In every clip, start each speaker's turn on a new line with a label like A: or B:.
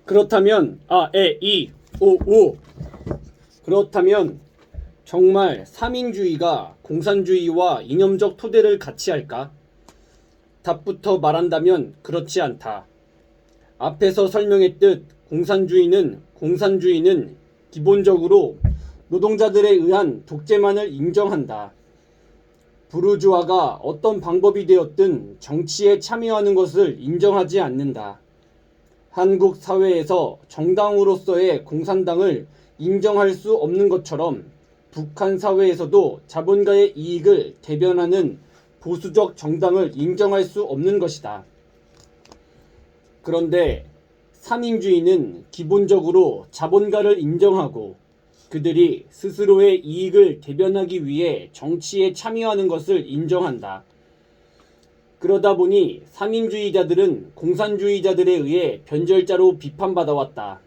A: 그렇다면 오. 그렇다면 정말 삼인주의가 공산주의와 이념적 토대를 같이 할까? 답부터 말한다면 그렇지 않다. 앞에서 설명했듯 공산주의는 기본적으로 노동자들에 의한 독재만을 인정한다. 부르주아가 어떤 방법이 되었든 정치에 참여하는 것을 인정하지 않는다. 한국 사회에서 정당으로서의 공산당을 인정할 수 없는 것처럼 북한 사회에서도 자본가의 이익을 대변하는 보수적 정당을 인정할 수 없는 것이다. 그런데 삼인주의는 기본적으로 자본가를 인정하고 그들이 스스로의 이익을 대변하기 위해 정치에 참여하는 것을 인정한다. 그러다 보니 삼인주의자들은 공산주의자들에 의해 변절자로 비판받아왔다.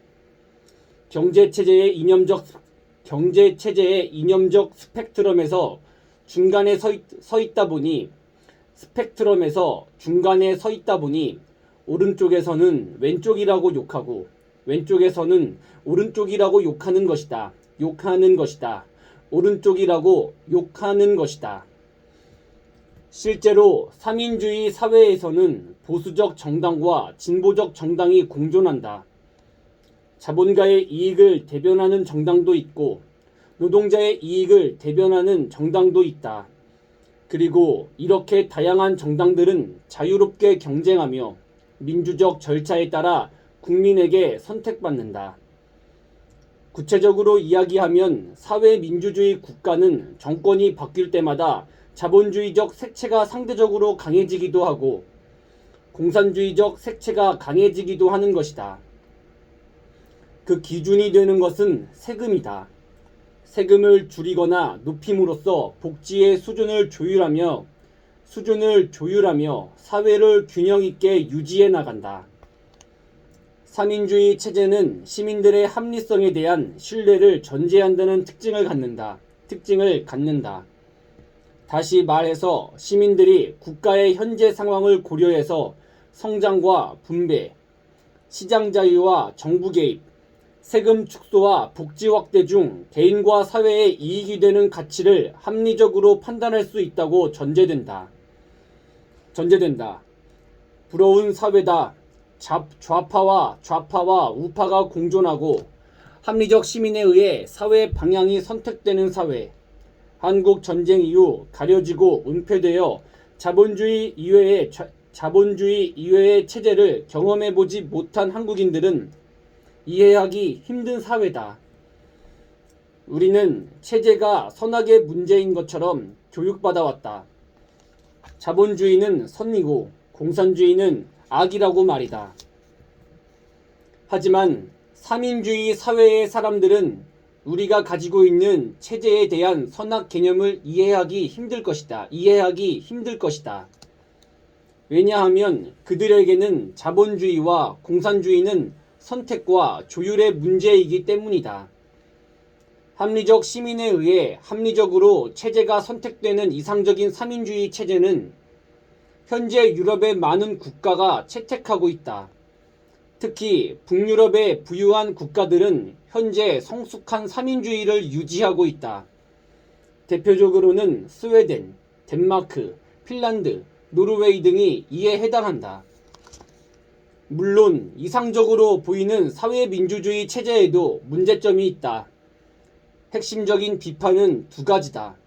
A: 경제체제의 이념적 스펙트럼에서 중간에 서 있다 보니 오른쪽에서는 왼쪽이라고 욕하고 왼쪽에서는 오른쪽이라고 욕하는 것이다. 오른쪽이라고 욕하는 것이다. 실제로 삼인주의 사회에서는 보수적 정당과 진보적 정당이 공존한다. 자본가의 이익을 대변하는 정당도 있고 노동자의 이익을 대변하는 정당도 있다. 그리고 이렇게 다양한 정당들은 자유롭게 경쟁하며 민주적 절차에 따라 국민에게 선택받는다. 구체적으로 이야기하면 사회민주주의 국가는 정권이 바뀔 때마다 자본주의적 색채가 상대적으로 강해지기도 하고 공산주의적 색채가 강해지기도 하는 것이다. 그 기준이 되는 것은 세금이다. 세금을 줄이거나 높임으로써 복지의 수준을 조율하며 사회를 균형 있게 유지해 나간다. 삼인주의 체제는 시민들의 합리성에 대한 신뢰를 전제한다는 특징을 갖는다. 다시 말해서 시민들이 국가의 현재 상황을 고려해서 성장과 분배, 시장 자유와 정부 개입, 세금 축소와 복지 확대 중 개인과 사회에 이익이 되는 가치를 합리적으로 판단할 수 있다고 전제된다. 부러운 사회다. 좌파와 우파가 공존하고 합리적 시민에 의해 사회 방향이 선택되는 사회. 한국 전쟁 이후 가려지고 은폐되어 자본주의 이외의 체제를 경험해보지 못한 한국인들은 이해하기 힘든 사회다. 우리는 체제가 선악의 문제인 것처럼 교육받아왔다. 자본주의는 선이고 공산주의는 악이라고 말이다. 하지만 삼인주의 사회의 사람들은 우리가 가지고 있는 체제에 대한 선악 개념을 이해하기 힘들 것이다. 왜냐하면 그들에게는 자본주의와 공산주의는 선택과 조율의 문제이기 때문이다. 합리적 시민에 의해 합리적으로 체제가 선택되는 이상적인 삼인주의 체제는 현재 유럽의 많은 국가가 채택하고 있다. 특히 북유럽의 부유한 국가들은 현재 성숙한 삼인주의를 유지하고 있다. 대표적으로는 스웨덴, 덴마크, 핀란드, 노르웨이 등이 이에 해당한다. 물론 이상적으로 보이는 사회민주주의 체제에도 문제점이 있다. 핵심적인 비판은 두 가지다.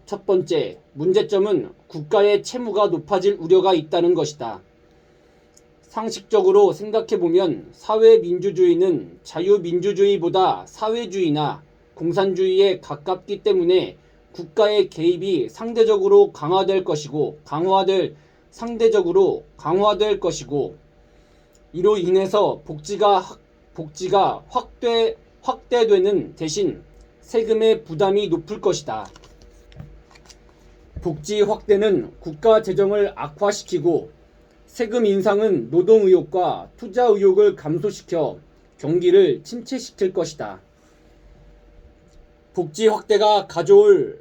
A: 첫 번째, 문제점은 국가의 채무가 높아질 우려가 있다는 것이다. 상식적으로 생각해보면 사회민주주의는 자유민주주의보다 사회주의나 공산주의에 가깝기 때문에 국가의 개입이 상대적으로 강화될 것이고 이로 인해서 복지가 확대되는 대신 세금의 부담이 높을 것이다. 복지 확대는 국가 재정을 악화시키고 세금 인상은 노동 의욕과 투자 의욕을 감소시켜 경기를 침체시킬 것이다. 복지 확대가 가져올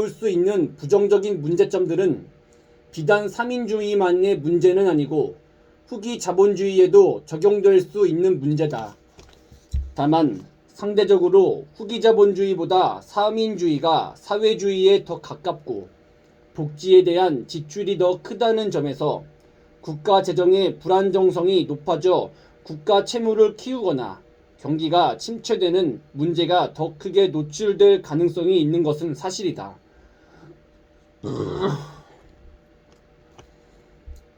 A: 수 있는 부정적인 문제점들은 비단 3인주의만의 문제는 아니고 후기 자본주의에도 적용될 수 있는 문제다. 다만 상대적으로 후기 자본주의보다 3인주의가 사회주의에 더 가깝고 복지에 대한 지출이 더 크다는 점에서 국가 재정의 불안정성이 높아져 국가 채무를 키우거나 경기가 침체되는 문제가 더 크게 노출될 가능성이 있는 것은 사실이다.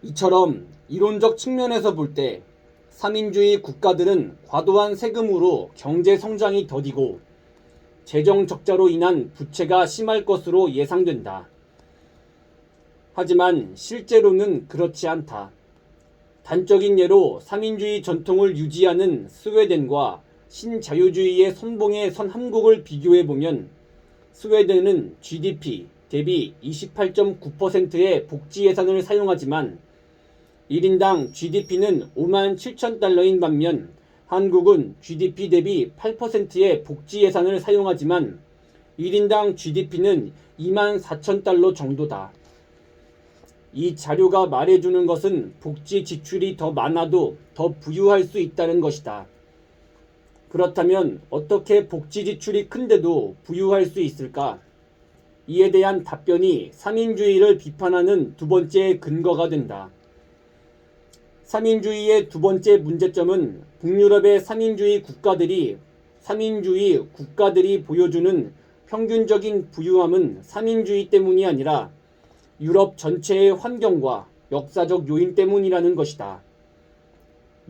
A: 이처럼 이론적 측면에서 볼 때 3인주의 국가들은 과도한 세금으로 경제 성장이 더디고 재정 적자로 인한 부채가 심할 것으로 예상된다. 하지만 실제로는 그렇지 않다. 단적인 예로 3인주의 전통을 유지하는 스웨덴과 신자유주의의 선봉에 선 한국을 비교해보면 스웨덴은 GDP 대비 28.9%의 복지 예산을 사용하지만 1인당 GDP는 57,000달러인 반면 한국은 GDP 대비 8%의 복지 예산을 사용하지만 1인당 GDP는 24,000달러 정도다. 이 자료가 말해주는 것은 복지 지출이 더 많아도 더 부유할 수 있다는 것이다. 그렇다면 어떻게 복지 지출이 큰데도 부유할 수 있을까? 이에 대한 답변이 3인주의를 비판하는 두 번째 근거가 된다. 3인주의의 두 번째 문제점은 북유럽의 3인주의 국가들이 보여주는 평균적인 부유함은 3인주의 때문이 아니라 유럽 전체의 환경과 역사적 요인 때문이라는 것이다.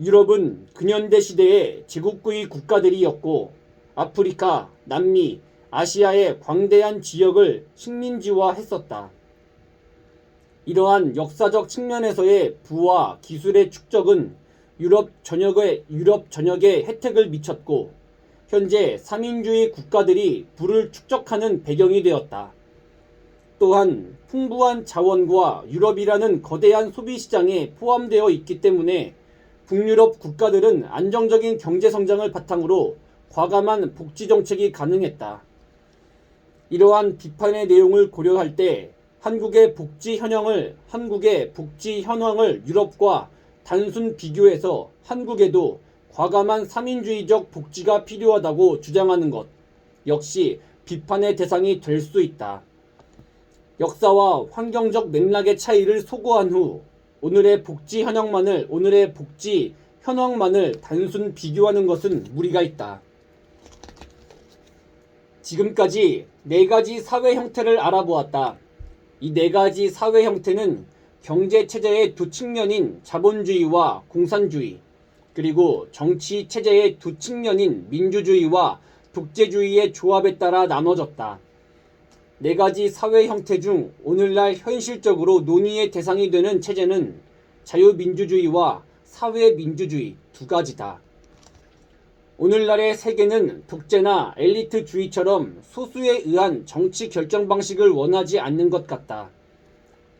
A: 유럽은 근현대 시대의 제국주의 국가들이었고 아프리카, 남미, 아시아의 광대한 지역을 식민지화했었다. 이러한 역사적 측면에서의 부와 기술의 축적은 유럽 전역에 혜택을 미쳤고 현재 3인주의 국가들이 부를 축적하는 배경이 되었다. 또한 풍부한 자원과 유럽이라는 거대한 소비시장에 포함되어 있기 때문에 북유럽 국가들은 안정적인 경제성장을 바탕으로 과감한 복지정책이 가능했다. 이러한 비판의 내용을 고려할 때 한국의 복지 현황을 유럽과 단순 비교해서 한국에도 과감한 3인주의적 복지가 필요하다고 주장하는 것 역시 비판의 대상이 될 수 있다. 역사와 환경적 맥락의 차이를 소거한 후 오늘의 복지 현황만을 단순 비교하는 것은 무리가 있다. 지금까지 4가지 사회 형태를 알아보았다. 이 4가지 사회 형태는 경제체제의 두 측면인 자본주의와 공산주의, 그리고 정치체제의 두 측면인 민주주의와 독재주의의 조합에 따라 나눠졌다. 4가지 사회 형태 중 오늘날 현실적으로 논의의 대상이 되는 체제는 자유민주주의와 사회민주주의 두 가지다. 오늘날의 세계는 독재나 엘리트주의처럼 소수에 의한 정치 결정 방식을 원하지 않는 것 같다.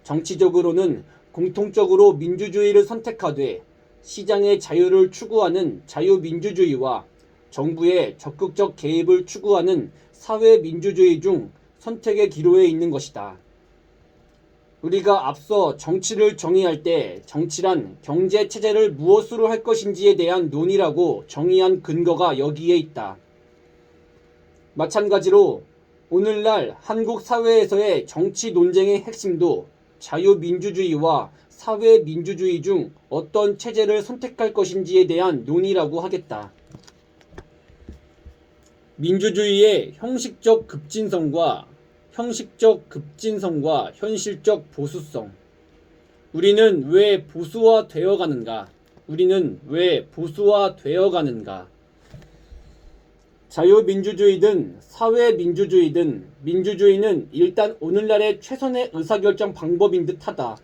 A: 정치적으로는 공통적으로 민주주의를 선택하되 시장의 자유를 추구하는 자유민주주의와 정부의 적극적 개입을 추구하는 사회민주주의 중 선택의 기로에 있는 것이다. 우리가 앞서 정치를 정의할 때 정치란 경제체제를 무엇으로 할 것인지에 대한 논의라고 정의한 근거가 여기에 있다. 마찬가지로 오늘날 한국 사회에서의 정치 논쟁의 핵심도 자유민주주의와 사회민주주의 중 어떤 체제를 선택할 것인지에 대한 논의라고 하겠다. 민주주의의 형식적 급진성과 현실적 보수성. 우리는 왜 보수화되어 가는가? 자유민주주의든 사회민주주의든 민주주의는 일단 오늘날의 최선의 의사결정 방법인 듯하다.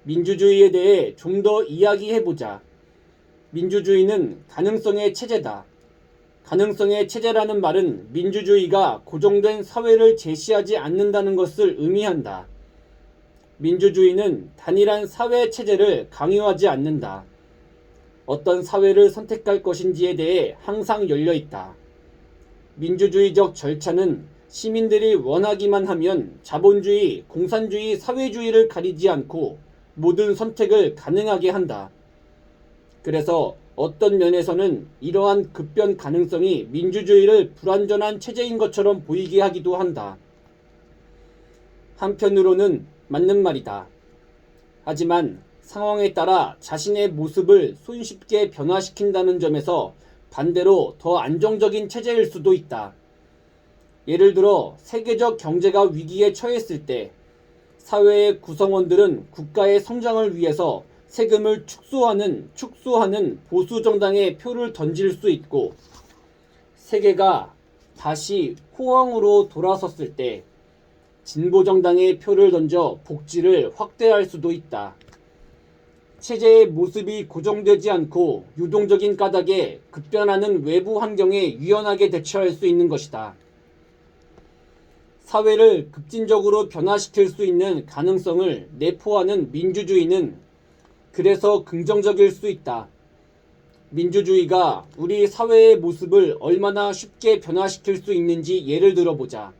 A: 민주주의에 대해 좀 더 이야기해보자. 민주주의는 가능성의 체제다. 가능성의 체제라는 말은 민주주의가 고정된 사회를 제시하지 않는다는 것을 의미한다. 민주주의는 단일한 사회 체제를 강요하지 않는다. 어떤 사회를 선택할 것인지에 대해 항상 열려 있다. 민주주의적 절차는 시민들이 원하기만 하면 자본주의, 공산주의, 사회주의를 가리지 않고 모든 선택을 가능하게 한다. 그래서 어떤 면에서는 이러한 급변 가능성이 민주주의를 불완전한 체제인 것처럼 보이게 하기도 한다. 한편으로는 맞는 말이다. 하지만 상황에 따라 자신의 모습을 손쉽게 변화시킨다는 점에서 반대로 더 안정적인 체제일 수도 있다. 예를 들어 세계적 경제가 위기에 처했을 때 사회의 구성원들은 국가의 성장을 위해서 세금을 축소하는 보수 정당에 표를 던질 수 있고, 세계가 다시 호황으로 돌아섰을 때 진보 정당에 표를 던져 복지를 확대할 수도 있다. 체제의 모습이 고정되지 않고 유동적인 까닭에 급변하는 외부 환경에 유연하게 대처할 수 있는 것이다. 사회를 급진적으로 변화시킬 수 있는 가능성을 내포하는 민주주의는 그래서 긍정적일 수 있다. 민주주의가 우리 사회의 모습을 얼마나 쉽게 변화시킬 수 있는지 예를 들어보자.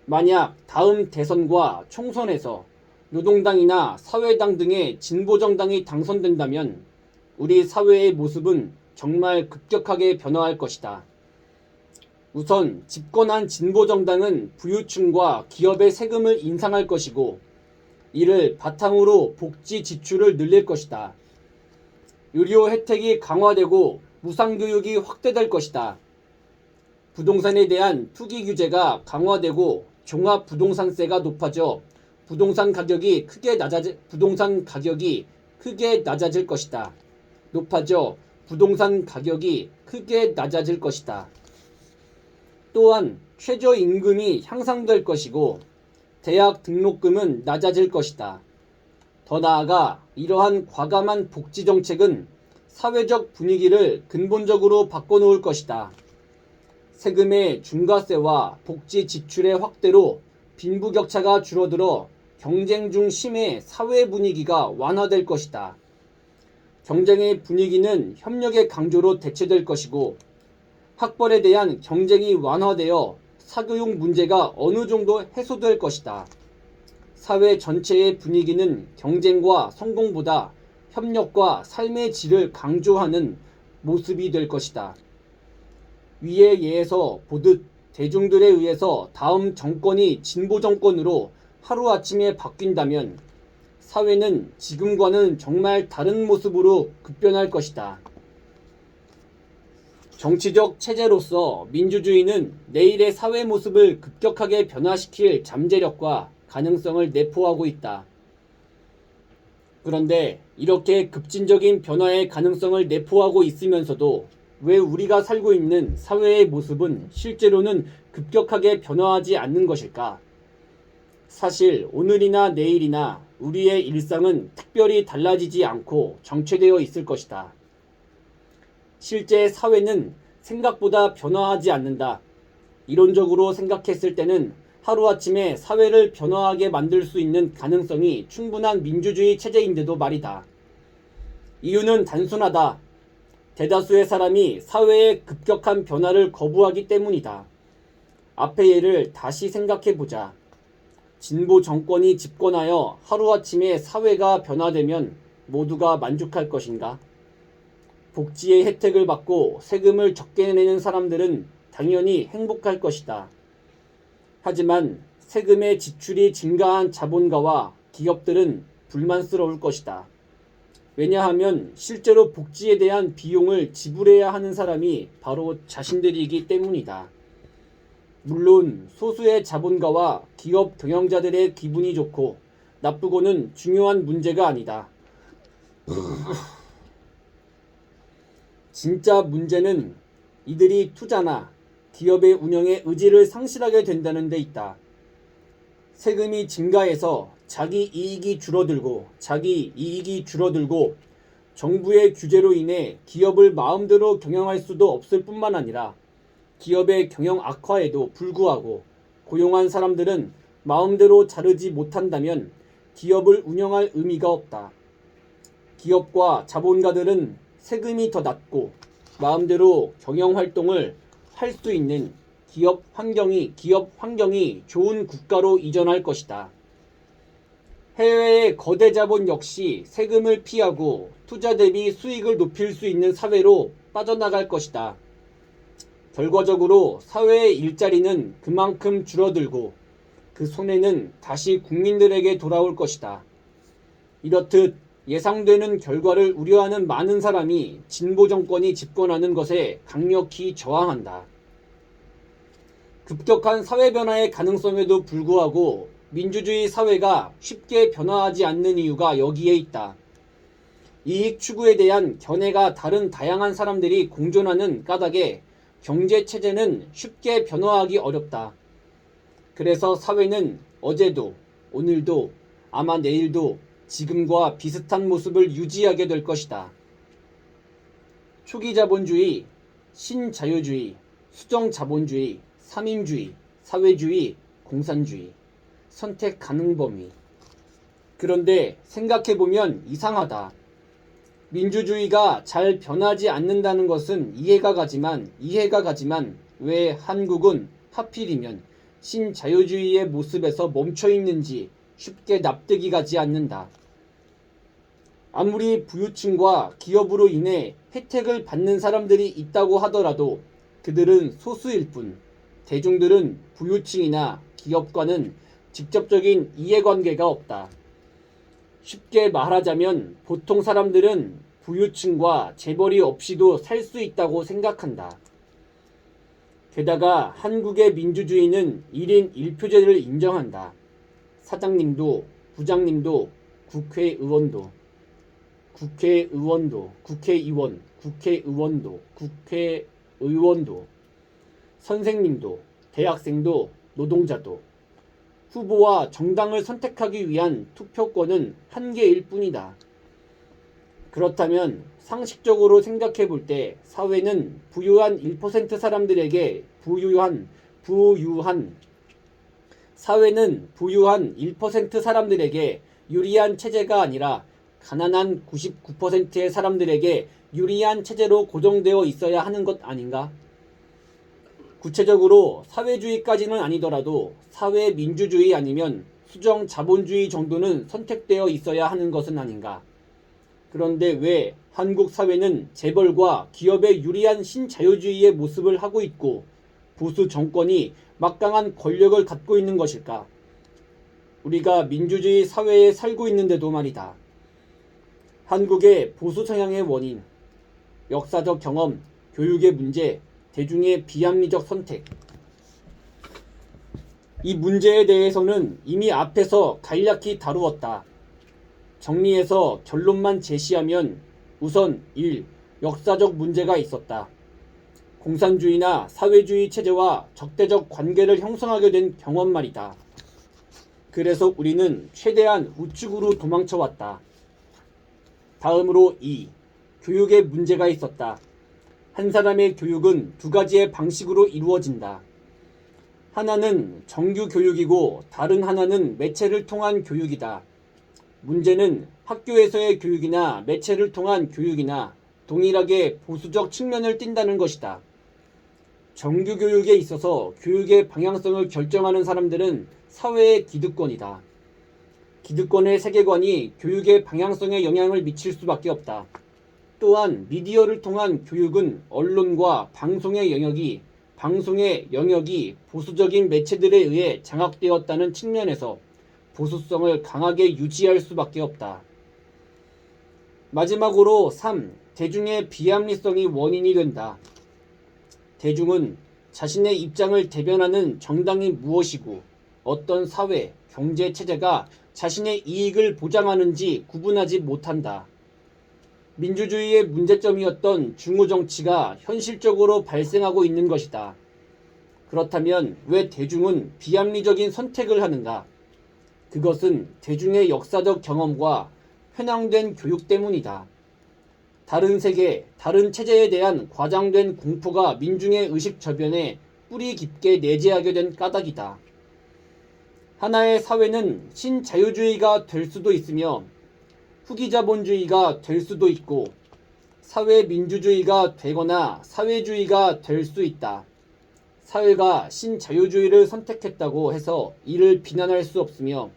A: 만약 다음 대선과 총선에서 노동당이나 사회당 등의 진보정당이 당선된다면 우리 사회의 모습은 정말 급격하게 변화할 것이다. 우선 집권한 진보정당은 부유층과 기업의 세금을 인상할 것이고, 이를 바탕으로 복지 지출을 늘릴 것이다. 의료 혜택이 강화되고 무상교육이 확대될 것이다. 부동산에 대한 투기 규제가 강화되고 종합부동산세가 높아져 부동산 가격이 크게 낮아질 것이다. 또한 최저임금이 향상될 것이고 대학 등록금은 낮아질 것이다. 더 나아가 이러한 과감한 복지 정책은 사회적 분위기를 근본적으로 바꿔놓을 것이다. 세금의 중과세와 복지 지출의 확대로 빈부격차가 줄어들어 경쟁 중심의 사회 분위기가 완화될 것이다. 경쟁의 분위기는 협력의 강조로 대체될 것이고, 학벌에 대한 경쟁이 완화되어 사교육 문제가 어느 정도 해소될 것이다. 사회 전체의 분위기는 경쟁과 성공보다 협력과 삶의 질을 강조하는 모습이 될 것이다. 위에 예에서 보듯 대중들에 의해서 다음 정권이 진보 정권으로 하루아침에 바뀐다면 사회는 지금과는 정말 다른 모습으로 급변할 것이다. 정치적 체제로서 민주주의는 내일의 사회 모습을 급격하게 변화시킬 잠재력과 가능성을 내포하고 있다. 그런데 이렇게 급진적인 변화의 가능성을 내포하고 있으면서도 왜 우리가 살고 있는 사회의 모습은 실제로는 급격하게 변화하지 않는 것일까? 사실 오늘이나 내일이나 우리의 일상은 특별히 달라지지 않고 정체되어 있을 것이다. 실제 사회는 생각보다 변화하지 않는다. 이론적으로 생각했을 때는 하루아침에 사회를 변화하게 만들 수 있는 가능성이 충분한 민주주의 체제인데도 말이다. 이유는 단순하다. 대다수의 사람이 사회의 급격한 변화를 거부하기 때문이다. 앞의 예를 다시 생각해보자. 진보 정권이 집권하여 하루아침에 사회가 변화되면 모두가 만족할 것인가? 복지의 혜택을 받고 세금을 적게 내는 사람들은 당연히 행복할 것이다. 하지만 세금의 지출이 증가한 자본가와 기업들은 불만스러울 것이다. 왜냐하면 실제로 복지에 대한 비용을 지불해야 하는 사람이 바로 자신들이기 때문이다. 물론 소수의 자본가와 기업 경영자들의 기분이 좋고 나쁘고는 중요한 문제가 아니다. 진짜 문제는 이들이 투자나 기업의 운영에 의지를 상실하게 된다는 데 있다. 세금이 증가해서 자기 이익이 줄어들고 정부의 규제로 인해 기업을 마음대로 경영할 수도 없을 뿐만 아니라 기업의 경영 악화에도 불구하고 고용한 사람들은 마음대로 자르지 못한다면 기업을 운영할 의미가 없다. 기업과 자본가들은 세금이 더 낮고 마음대로 경영 활동을 할 수 있는 기업 환경이 좋은 국가로 이전할 것이다. 해외의 거대 자본 역시 세금을 피하고 투자 대비 수익을 높일 수 있는 사회로 빠져나갈 것이다. 결과적으로 사회의 일자리는 그만큼 줄어들고 그 손해는 다시 국민들에게 돌아올 것이다. 이렇듯 예상되는 결과를 우려하는 많은 사람이 진보 정권이 집권하는 것에 강력히 저항한다. 급격한 사회 변화의 가능성에도 불구하고 민주주의 사회가 쉽게 변화하지 않는 이유가 여기에 있다. 이익 추구에 대한 견해가 다른 다양한 사람들이 공존하는 까닭에 경제 체제는 쉽게 변화하기 어렵다. 그래서 사회는 어제도, 오늘도, 아마 내일도 지금과 비슷한 모습을 유지하게 될 것이다. 초기 자본주의, 신자유주의, 수정자본주의, 삼인주의, 사회주의, 공산주의, 선택 가능 범위. 그런데 생각해보면 이상하다. 민주주의가 잘 변하지 않는다는 것은 이해가 가지만 왜 한국은 하필이면 신자유주의의 모습에서 멈춰 있는지 쉽게 납득이 가지 않는다. 아무리 부유층과 기업으로 인해 혜택을 받는 사람들이 있다고 하더라도 그들은 소수일 뿐, 대중들은 부유층이나 기업과는 직접적인 이해관계가 없다. 쉽게 말하자면 보통 사람들은 부유층과 재벌이 없이도 살 수 있다고 생각한다. 게다가 한국의 민주주의는 1인 1표제를 인정한다. 사장님도, 부장님도, 국회의원도, 국회의원도, 선생님도, 대학생도, 노동자도, 후보와 정당을 선택하기 위한 투표권은 한개일 뿐이다. 그렇다면 상식적으로 생각해 볼 때 사회는 부유한 1% 사람들에게 사회는 부유한 1% 사람들에게 유리한 체제가 아니라 가난한 99%의 사람들에게 유리한 체제로 고정되어 있어야 하는 것 아닌가? 구체적으로 사회주의까지는 아니더라도 사회민주주의 아니면 수정자본주의 정도는 선택되어 있어야 하는 것은 아닌가? 그런데 왜 한국 사회는 재벌과 기업에 유리한 신자유주의의 모습을 하고 있고 보수 정권이 막강한 권력을 갖고 있는 것일까? 우리가 민주주의 사회에 살고 있는데도 말이다. 한국의 보수 성향의 원인, 역사적 경험, 교육의 문제, 대중의 비합리적 선택. 이 문제에 대해서는 이미 앞에서 간략히 다루었다. 정리해서 결론만 제시하면 우선 1. 역사적 문제가 있었다. 공산주의나 사회주의 체제와 적대적 관계를 형성하게 된 경험 말이다. 그래서 우리는 최대한 우측으로 도망쳐왔다. 다음으로 2. 교육의 문제가 있었다. 한 사람의 교육은 두 가지의 방식으로 이루어진다. 하나는 정규 교육이고 다른 하나는 매체를 통한 교육이다. 문제는 학교에서의 교육이나 매체를 통한 교육이나 동일하게 보수적 측면을 띈다는 것이다. 정규 교육에 있어서 교육의 방향성을 결정하는 사람들은 사회의 기득권이다. 기득권의 세계관이 교육의 방향성에 영향을 미칠 수밖에 없다. 또한 미디어를 통한 교육은 언론과 방송의 영역이 보수적인 매체들에 의해 장악되었다는 측면에서 보수성을 강하게 유지할 수밖에 없다. 마지막으로 3. 대중의 비합리성이 원인이 된다. 대중은 자신의 입장을 대변하는 정당이 무엇이고 어떤 사회, 경제 체제가 자신의 이익을 보장하는지 구분하지 못한다. 민주주의의 문제점이었던 중우정치가 현실적으로 발생하고 있는 것이다. 그렇다면 왜 대중은 비합리적인 선택을 하는가? 그것은 대중의 역사적 경험과 편향된 교육 때문이다. 다른 세계, 다른 체제에 대한 과장된 공포가 민중의 의식 저변에 뿌리 깊게 내재하게 된 까닭이다. 하나의 사회는 신자유주의가 될 수도 있으며 후기자본주의가 될 수도 있고 사회민주주의가 되거나 사회주의가 될 수 있다. 사회가 신자유주의를 선택했다고 해서 이를 비난할 수 없으며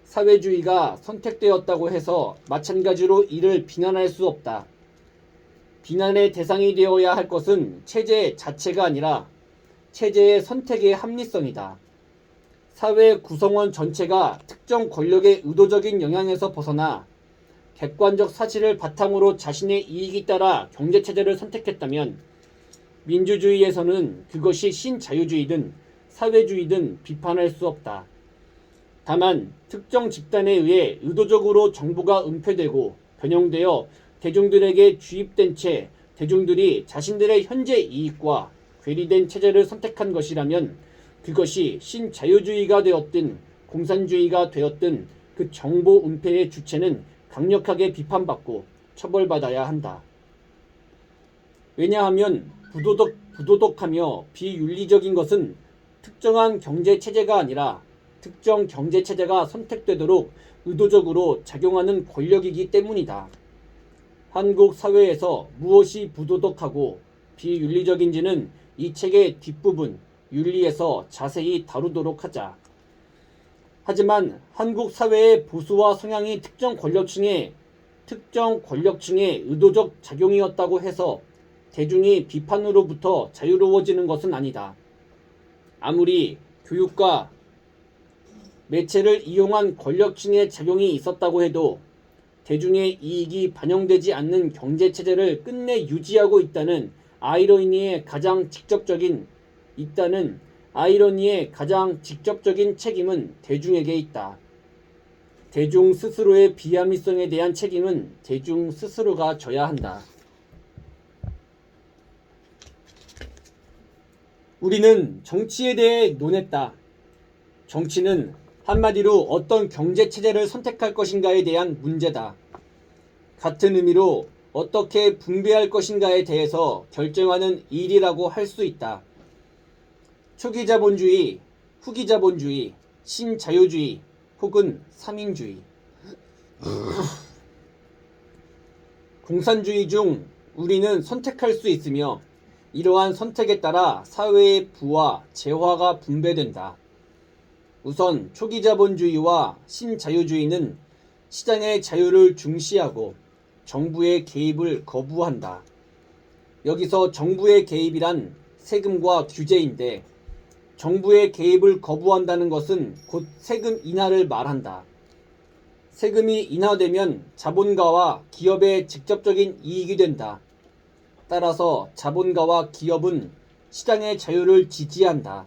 A: 사회주의가 선택되었다고 해서 마찬가지로 이를 비난할 수 없다. 비난의 대상이 되어야 할 것은 체제 자체가 아니라 체제의 선택의 합리성이다. 사회 구성원 전체가 특정 권력의 의도적인 영향에서 벗어나 객관적 사실을 바탕으로 자신의 이익에 따라 경제체제를 선택했다면 민주주의에서는 그것이 신자유주의든 사회주의든 비판할 수 없다. 다만 특정 집단에 의해 의도적으로 정보가 은폐되고 변형되어 대중들에게 주입된 채 대중들이 자신들의 현재 이익과 괴리된 체제를 선택한 것이라면 그것이 신자유주의가 되었든 공산주의가 되었든 그 정보 은폐의 주체는 강력하게 비판받고 처벌받아야 한다. 왜냐하면 부도덕하며 비윤리적인 것은 특정한 경제체제가 아니라 특정 경제체제가 선택되도록 의도적으로 작용하는 권력이기 때문이다. 한국 사회에서 무엇이 부도덕하고 비윤리적인지는 이 책의 뒷부분 윤리에서 자세히 다루도록 하자. 하지만 한국 사회의 보수화 성향이 특정 권력층의 의도적 작용이었다고 해서 대중이 비판으로부터 자유로워지는 것은 아니다. 아무리 교육과 매체를 이용한 권력층의 작용이 있었다고 해도 대중의 이익이 반영되지 않는 경제체제를 끝내 유지하고 있다는 아이러니의 가장 직접적인 책임은 대중에게 있다. 대중 스스로의 비합리성에 대한 책임은 대중 스스로가 져야 한다. 우리는 정치에 대해 논했다. 정치는 한마디로 어떤 경제체제를 선택할 것인가에 대한 문제다. 같은 의미로 어떻게 분배할 것인가에 대해서 결정하는 일이라고 할 수 있다. 초기자본주의, 후기자본주의, 신자유주의 혹은 삼인주의. 공산주의 중 우리는 선택할 수 있으며 이러한 선택에 따라 사회의 부와 재화가 분배된다. 우선 초기자본주의와 신자유주의는 시장의 자유를 중시하고 정부의 개입을 거부한다. 여기서 정부의 개입이란 세금과 규제인데 정부의 개입을 거부한다는 것은 곧 세금 인하를 말한다. 세금이 인하되면 자본가와 기업의 직접적인 이익이 된다. 따라서 자본가와 기업은 시장의 자유를 지지한다.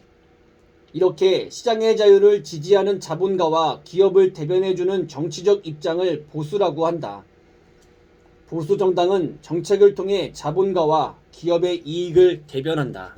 A: 이렇게 시장의 자유를 지지하는 자본가와 기업을 대변해주는 정치적 입장을 보수라고 한다. 보수 정당은 정책을 통해 자본가와 기업의 이익을 대변한다.